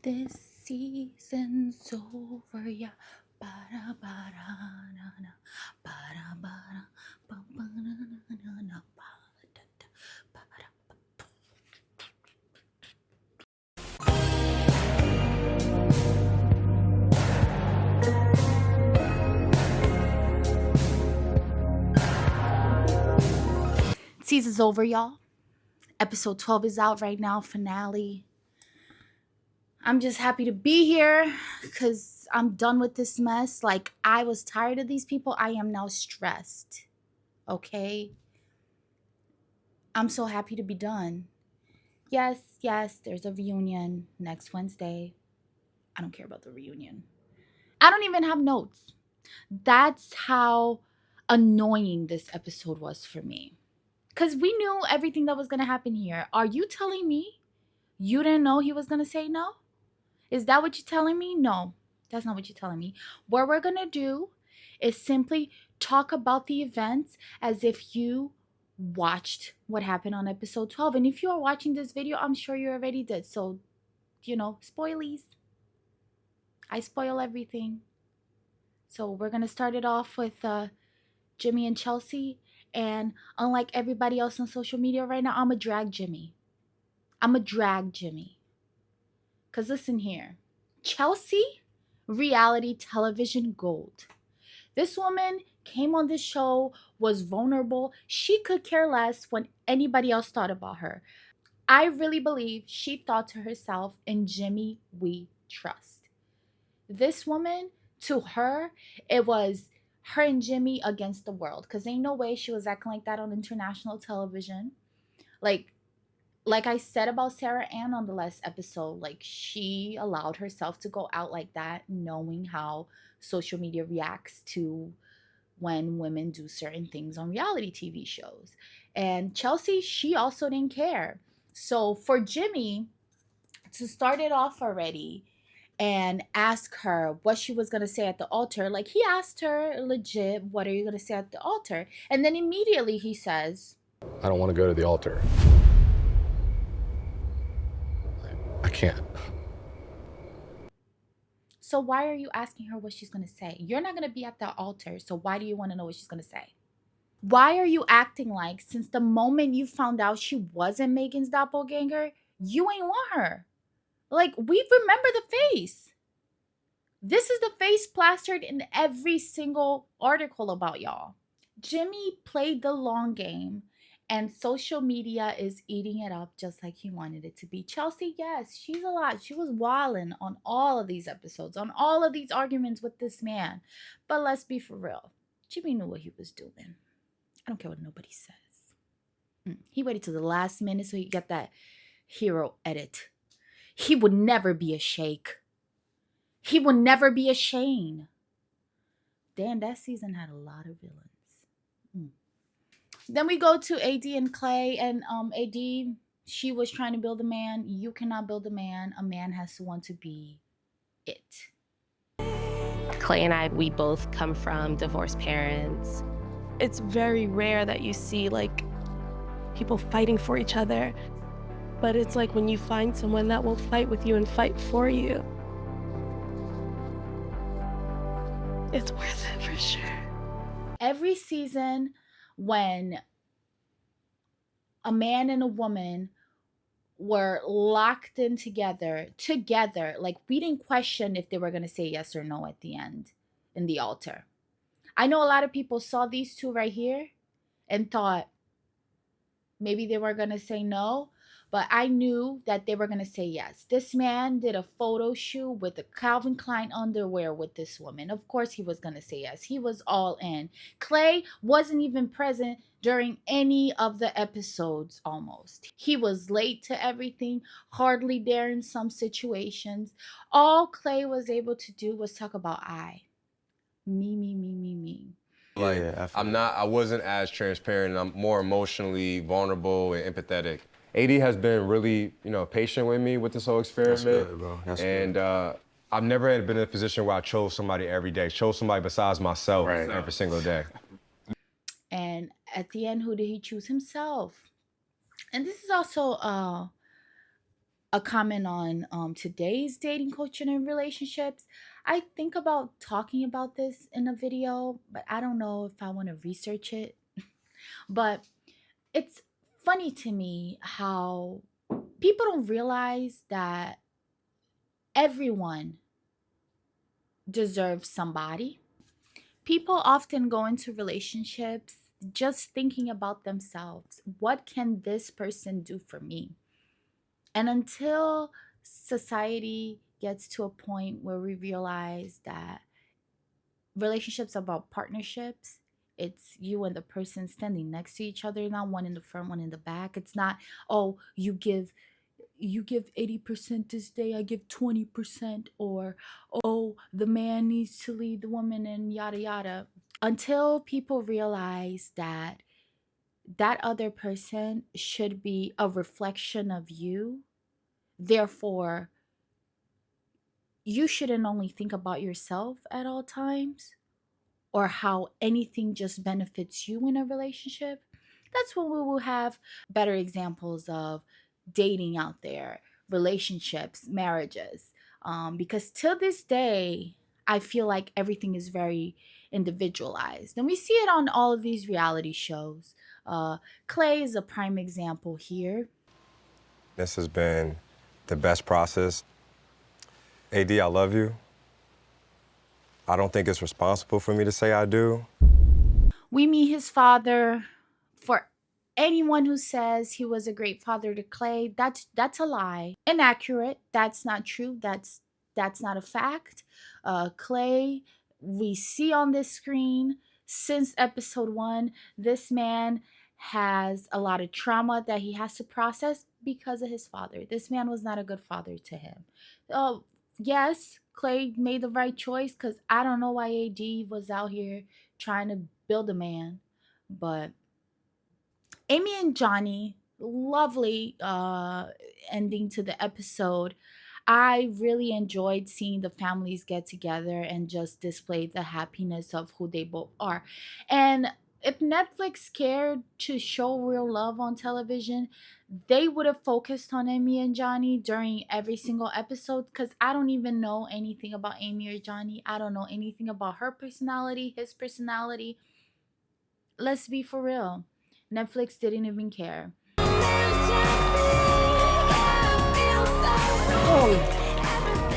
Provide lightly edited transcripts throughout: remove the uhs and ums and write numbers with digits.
This season's over, yeah. Ba-da, ba-da, na, na. Ba-da, ba-da, ba-ba-da-na-na-na, ba-da-da, ba-da. Season's over, y'all. Episode 12 is out right now, finale. I'm just happy to be here because I'm done with this mess. Like, I was tired of these people. I am now stressed. Okay? I'm so happy to be done. Yes, there's a reunion next Wednesday. I don't care about the reunion. I don't even have notes. That's how annoying this episode was for me. Because we knew everything that was going to happen here. Are you telling me you didn't know he was going to say no? Is that what you're telling me? No, that's not what you're telling me. What we're going to do is simply talk about the events as if you watched what happened on episode 12. And if you are watching this video, I'm sure you already did. So, spoilies. I spoil everything. So we're going to start it off with Jimmy and Chelsea. And unlike everybody else on social media right now, I'm going to drag Jimmy. Because listen here. Chelsea, reality television gold. This woman came on this show, was vulnerable. She could care less when anybody else thought about her. I really believe she thought to herself, in Jimmy we trust. This woman, to her, it was her and Jimmy against the world. Because ain't no way she was acting like that on international television. Like I said about Sarah Ann on the last episode, like she allowed herself to go out like that, knowing how social media reacts to when women do certain things on reality TV shows. And Chelsea, she also didn't care. So for Jimmy to start it off already and ask her what she was going to say at the altar, like he asked her legit, what are you going to say at the altar? And then immediately he says, I don't want to go to the altar. I can't. So why are you asking her what she's going to say? You're not going to be at the altar, so why do you want to know what she's going to say? Why are you acting like since the moment you found out she wasn't Megan's doppelganger, you ain't want her? Like, we remember the face. This is the face plastered in every single article about y'all. Jimmy played the long game, and social media is eating it up just like he wanted it to be. Chelsea, yes, she's a lot. She was wilding on all of these episodes, on all of these arguments with this man. But let's be for real. Jimmy knew what he was doing. I don't care what nobody says. He waited till the last minute so he got that hero edit. He would never be a Shake. He would never be a Shane. Damn, that season had a lot of villains. Then we go to AD and Clay, and AD, she was trying to build a man. You cannot build a man. A man has to want to be it. Clay and I, we both come from divorced parents. It's very rare that you see like people fighting for each other, but it's like when you find someone that will fight with you and fight for you, it's worth it for sure. Every season, when a man and a woman were locked in together, like we didn't question if they were going to say yes or no at the end in the altar. I know a lot of people saw these two right here and thought maybe they were going to say no, but I knew that they were going to say yes. This man did a photo shoot with the Calvin Klein underwear with this woman. Of course he was going to say yes. He was all in. Clay wasn't even present during any of the episodes almost. He was late to everything, hardly there in some situations. All Clay was able to do was talk about me. Like, Yeah, I wasn't as transparent, and I'm more emotionally vulnerable and empathetic. AD has been really, patient with me with this whole experiment. That's good, bro. That's and good. I've never been in a position where I chose somebody every day, chose somebody besides myself Right. every single day. And at the end, who did he choose? Himself. And this is also a a comment on today's dating culture and relationships. I think about talking about this in a video, but I don't know if I want to research it. But it's funny to me how people don't realize that everyone deserves somebody. People often go into relationships just thinking about themselves. What can this person do for me? And until society gets to a point where we realize that relationships are about partnerships, it's you and the person standing next to each other, not one in the front, one in the back. It's not, oh, you give 80% this day, I give 20%, or oh, the man needs to lead the woman, and yada yada. Until people realize that that other person should be a reflection of you, therefore you shouldn't only think about yourself at all times or how anything just benefits you in a relationship, that's when we will have better examples of dating out there, relationships, marriages. Because till this day, I feel like everything is very individualized. And we see it on all of these reality shows. Uh, Clay is a prime example here. This has been the best process. AD, I love you. I don't think it's responsible for me to say I do. We meet his father. For anyone who says he was a great father to Clay, that's a lie. Inaccurate. That's not true. That's not a fact. Clay, we see on this screen since episode 1, this man has a lot of trauma that he has to process because of his father. This man was not a good father to him. Oh, yes, Clay made the right choice, because I don't know why AD was out here trying to build a man. But Amy and Johnny, lovely ending to the episode. I really enjoyed seeing the families get together and just display the happiness of who they both are. And if Netflix cared to show real love on television, they would have focused on Amy and Johnny during every single episode, because I don't even know anything about Amy or Johnny. I don't know anything about her personality, his personality. Let's be for real. Netflix didn't even care.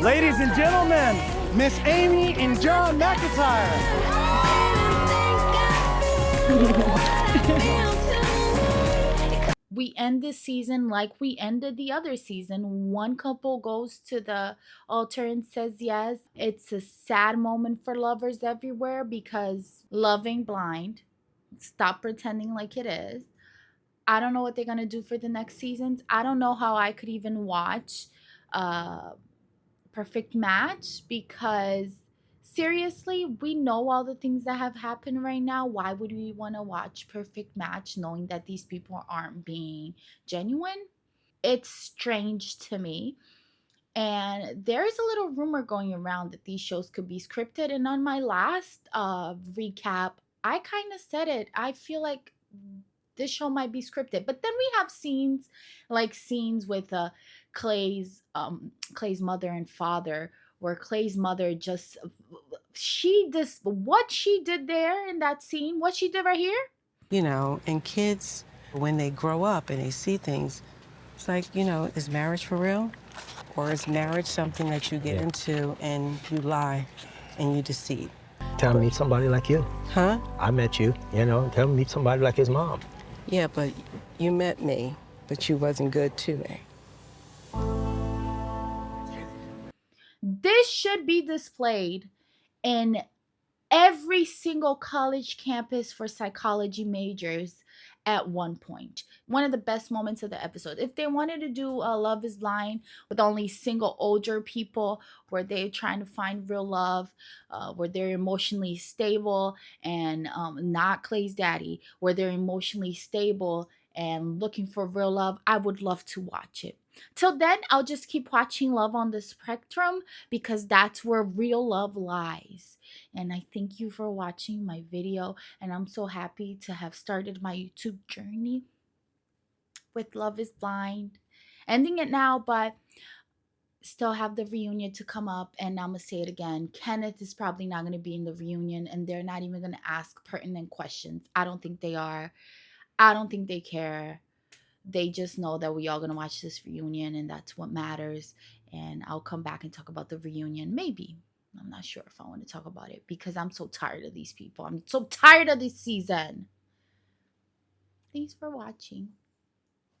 Ladies and gentlemen, Miss Amy and John McIntyre. We end this season like we ended the other season. One couple goes to the altar and says yes. It's a sad moment for lovers everywhere, because loving blind. Stop pretending like it is. I don't know what they're gonna do for the next seasons. I don't know how I could even watch Perfect Match, because seriously, we know all the things that have happened right now. Why would we want to watch Perfect Match knowing that these people aren't being genuine? It's strange to me. And there's a little rumor going around that these shows could be scripted. And on my last recap, I kind of said it. I feel like this show might be scripted. But then we have scenes with Clay's mother and father, where Clay's mother just what she did there in that scene, what she did right here. You know, and kids, when they grow up and they see things, it's like, you know, is marriage for real? Or is marriage something that you get into and you lie and you deceive? Tell me, meet somebody like you. Huh? I met you, you know, tell me, meet somebody like his mom. Yeah, but you met me, but you wasn't good to me. This should be displayed in every single college campus for psychology majors at one point. One of the best moments of the episode. If they wanted to do Love is Blind with only single older people, where they're trying to find real love, where they're emotionally stable, and not Clay's daddy, where they're emotionally stable and looking for real love, I would love to watch it. Till then, I'll just keep watching Love on the Spectrum, because that's where real love lies. And I thank you for watching my video, and I'm so happy to have started my YouTube journey with Love is Blind. ending it now, but still have the reunion to come up. And I'm gonna say it again, Kenneth is probably not gonna be in the reunion, and they're not even gonna ask pertinent questions. I don't think they are. I don't think they care. They just know that we all gonna watch this reunion, and that's what matters. And I'll come back and talk about the reunion, maybe. I'm not sure if I want to talk about it because I'm so tired of these people. I'm so tired of this season. Thanks for watching.